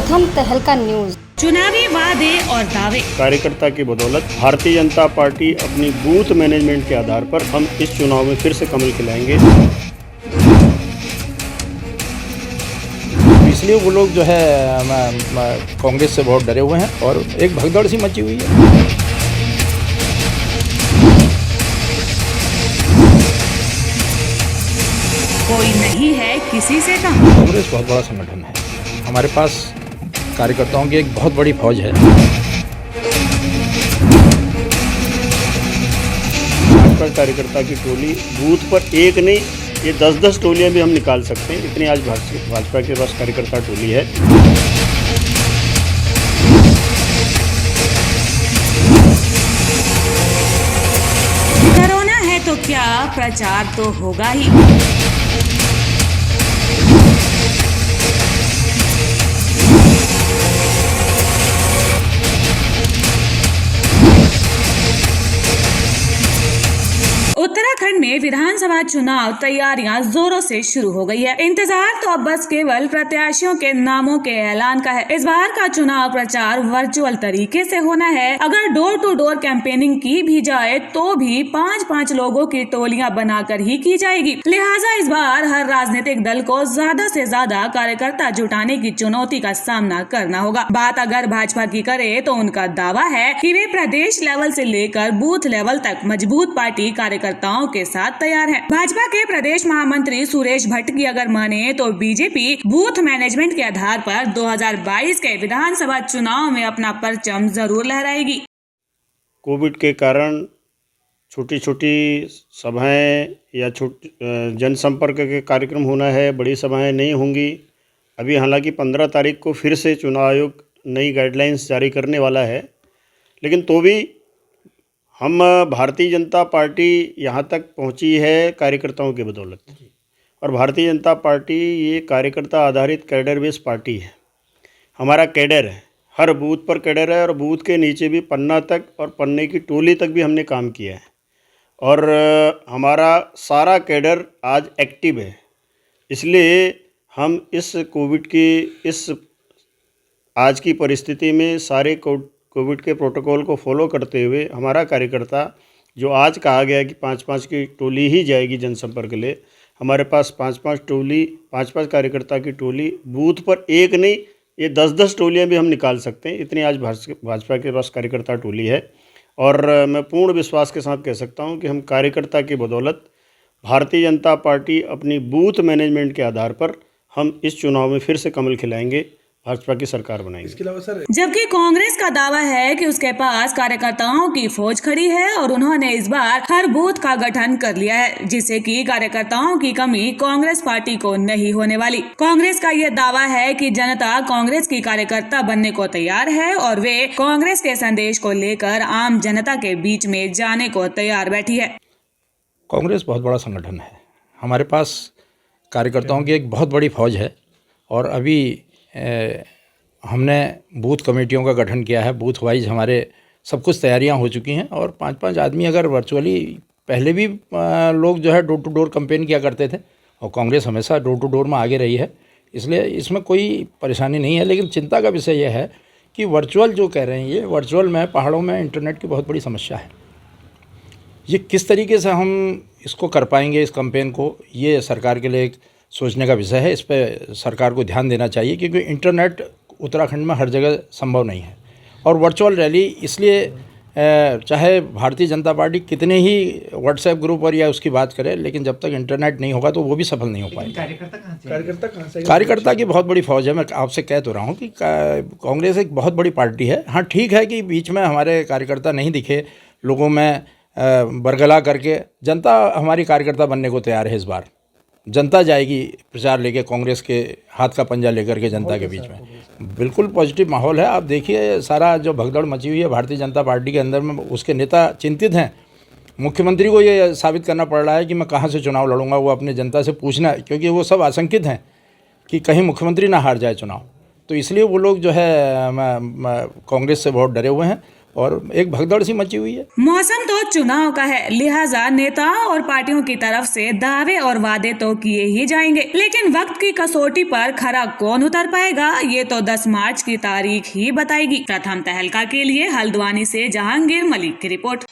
प्रथम तहलका न्यूज। चुनावी वादे और दावे। कार्यकर्ता की बदौलत भारतीय जनता पार्टी अपनी बूथ मैनेजमेंट के आधार पर हम इस चुनाव में फिर से कमल खिलाएंगे। इसलिए वो लोग जो है कांग्रेस से बहुत डरे हुए हैं और एक भगदड़ सी मची हुई है। कोई नहीं है किसी से कम। कांग्रेस बहुत बड़ा संगठन है, हमारे पास कार्यकर्ताओं की एक बहुत बड़ी फौज है। भाजपा कार्यकर्ता की टोली बूथ पर एक नहीं, ये 10-10 टोलियां भी हम निकाल सकते हैं, इतनी आज भाजपा के पास कार्यकर्ता टोली है। कोरोना है तो क्या, प्रचार तो होगा ही। उत्तराखंड में विधानसभा चुनाव तैयारियां जोरों से शुरू हो गई है। इंतजार तो अब बस केवल प्रत्याशियों के नामों के ऐलान का है। इस बार का चुनाव प्रचार वर्चुअल तरीके से होना है। अगर डोर टू डोर कैंपेनिंग की भी जाए तो भी 5-5 लोगों की टोलियां बनाकर ही की जाएगी। लिहाजा इस बार हर राजनीतिक दल को ज्यादा से ज्यादा कार्यकर्ता जुटाने की चुनौती का सामना करना होगा। बात अगर भाजपा की करे तो उनका दावा है कि वे प्रदेश लेवल से लेकर बूथ लेवल तक मजबूत पार्टी कार्यकर्ताओं के साथ तैयार है। भाजपा के प्रदेश महामंत्री सुरेश भट्ट की अगर माने तो बीजेपी बूथ मैनेजमेंट के आधार पर 2022 के विधानसभा चुनाव में अपना परचम जरूर लहराएगी। कोविड के कारण छोटी छोटी सभाएं या जनसंपर्क के कार्यक्रम होना है, बड़ी सभाएं नहीं होंगी। अभी हालांकि 15 तारीख को फिर से चुनाव आयोग नई गाइडलाइंस जारी करने वाला है, लेकिन तो भी हम भारतीय जनता पार्टी यहाँ तक पहुँची है कार्यकर्ताओं की बदौलत। और भारतीय जनता पार्टी ये कार्यकर्ता आधारित कैडर बेस पार्टी है। हमारा कैडर है, हर बूथ पर कैडर है और बूथ के नीचे भी पन्ना तक और पन्ने की टोली तक भी हमने काम किया है। और हमारा सारा कैडर आज एक्टिव है। इसलिए हम इस कोविड की इस आज की परिस्थिति में सारे कोविड के प्रोटोकॉल को फॉलो करते हुए हमारा कार्यकर्ता जो आज कहा गया है कि 5-5 की टोली ही जाएगी जनसंपर्क के लिए, हमारे पास 5-5 कार्यकर्ता की टोली बूथ पर एक नहीं, ये 10-10 टोलियां भी हम निकाल सकते हैं, इतनी आज भाजपा के पास कार्यकर्ता टोली है। और मैं पूर्ण विश्वास के साथ कह सकता हूं कि हम कार्यकर्ता की बदौलत भारतीय जनता पार्टी अपनी बूथ मैनेजमेंट के आधार पर हम इस चुनाव में फिर से कमल खिलाएंगे, भाजपा की सरकार बनाएंगे। इसके अलावा सर, जबकि कांग्रेस का दावा है कि उसके पास कार्यकर्ताओं की फौज खड़ी है और उन्होंने इस बार हर बूथ का गठन कर लिया है, जिससे कि कार्यकर्ताओं की कमी कांग्रेस पार्टी को नहीं होने वाली। कांग्रेस का यह दावा है कि जनता कांग्रेस की कार्यकर्ता बनने को तैयार है और वे कांग्रेस के संदेश को लेकर आम जनता के बीच में जाने को तैयार बैठी है। कांग्रेस बहुत बड़ा संगठन है, हमारे पास कार्यकर्ताओं की एक बहुत बड़ी फौज है और अभी हमने बूथ कमेटियों का गठन किया है। बूथ वाइज हमारे सब कुछ तैयारियां हो चुकी हैं और 5-5 आदमी अगर वर्चुअली, पहले भी लोग जो है डोर टू डोर कैंपेन किया करते थे और कांग्रेस हमेशा डोर टू डोर में आगे रही है, इसलिए इसमें कोई परेशानी नहीं है। लेकिन चिंता का विषय यह है कि वर्चुअल जो कह रहे हैं, ये वर्चुअल में पहाड़ों में इंटरनेट की बहुत बड़ी समस्या है। ये किस तरीके से हम इसको कर पाएंगे, इस कैंपेन को, ये सरकार के लिए एक सोचने का विषय है। इस पर सरकार को ध्यान देना चाहिए क्योंकि इंटरनेट उत्तराखंड में हर जगह संभव नहीं है। और वर्चुअल रैली इसलिए, चाहे भारतीय जनता पार्टी कितने ही व्हाट्सएप ग्रुप और या उसकी बात करे, लेकिन जब तक इंटरनेट नहीं होगा तो वो भी सफल नहीं हो पाएगी। कार्यकर्ता की बहुत बड़ी फौज है। मैं आपसे कह तो रहा हूँ कि कांग्रेस एक बहुत बड़ी पार्टी है। हाँ, ठीक है कि बीच में हमारे कार्यकर्ता नहीं दिखे, लोगों में बरगला करके जनता हमारी कार्यकर्ता बनने को तैयार है। इस बार जनता जाएगी प्रचार लेके, कांग्रेस के हाथ का पंजा लेकर के जनता के बीच में। बिल्कुल पॉजिटिव माहौल है। आप देखिए सारा जो भगदड़ मची हुई है भारतीय जनता पार्टी के अंदर में, उसके नेता चिंतित हैं। मुख्यमंत्री को ये साबित करना पड़ रहा है कि मैं कहाँ से चुनाव लड़ूंगा, वो अपने जनता से पूछना, क्योंकि वो सब आशंकित हैं कि कहीं मुख्यमंत्री ना हार जाए चुनाव। तो इसलिए वो लोग जो है कांग्रेस से बहुत डरे हुए हैं और एक भगदड़ सी मची हुई है। मौसम तो चुनाव का है, लिहाजा नेताओं और पार्टियों की तरफ से दावे और वादे तो किए ही जाएंगे, लेकिन वक्त की कसौटी पर खरा कौन उतर पाएगा ये तो 10 मार्च की तारीख ही बताएगी। प्रथम तहलका के लिए हल्द्वानी से जहांगीर मलिक की रिपोर्ट।